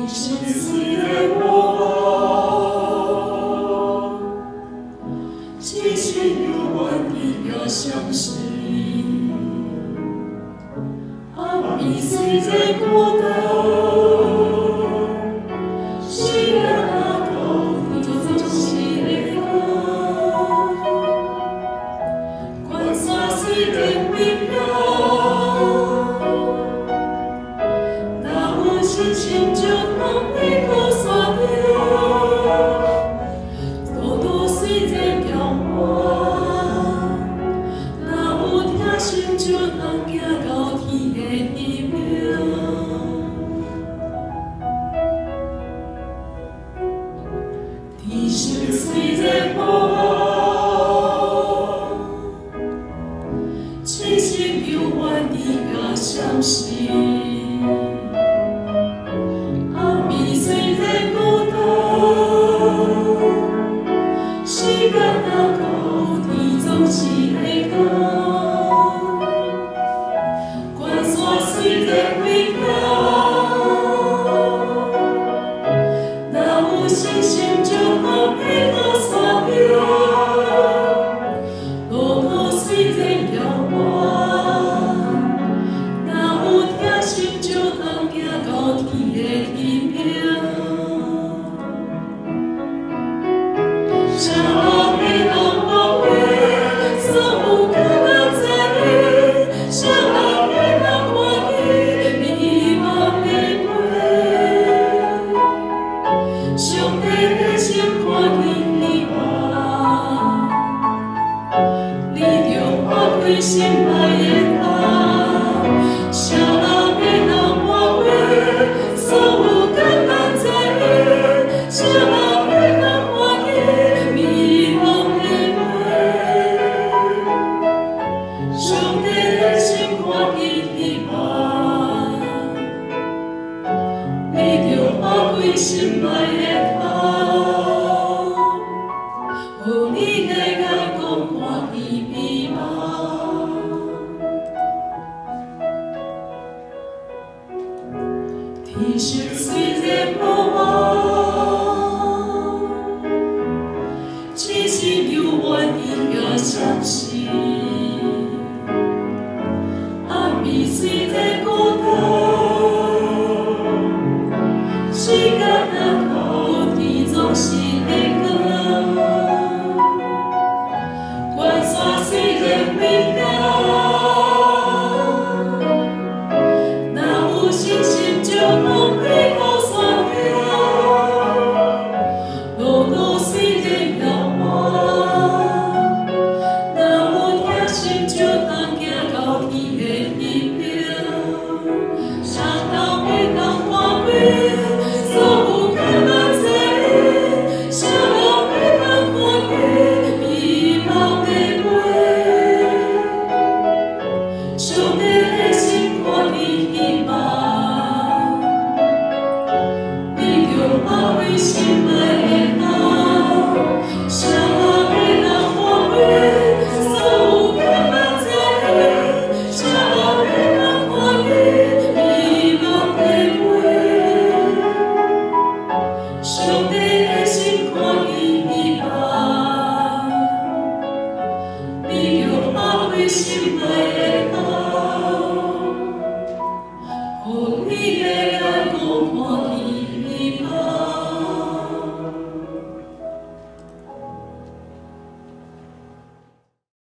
心碎的我，七情六万的要相信，阿弥虽在孤单，是人阿高的总是的歌，观察谁的微妙。 心情就能被割散了，多多随着变化，那有听心就能行到天的地平。天心随着波，七情六万的要相信。 是个那高的总是的歌，观察谁的微妙，那有信心就能被割散了，路途虽然遥远，那有听心就能行到天的地平。 心爱的他，谁人要让我为所有艰难在意？谁人要让我的迷茫的泪？上帝的心看见希望，你着安慰心爱的他，予你的眼光看见美梦。 天心虽然无望，七情六万的要相信。阿弥虽在孤单，是个那高的总是的歌，观察虽然微妙。 就能被割散了，路途虽然遥远，那有听心就能行到天的地平。谁人会当我为所有艰难在意？谁人会当我的迷茫的泪？上帝的心看见希望。 安慰心爱的他，谁人要让我为所有艰难在意？谁人要让我的迷茫的泪？上帝的心看见希望，你着安慰心爱的。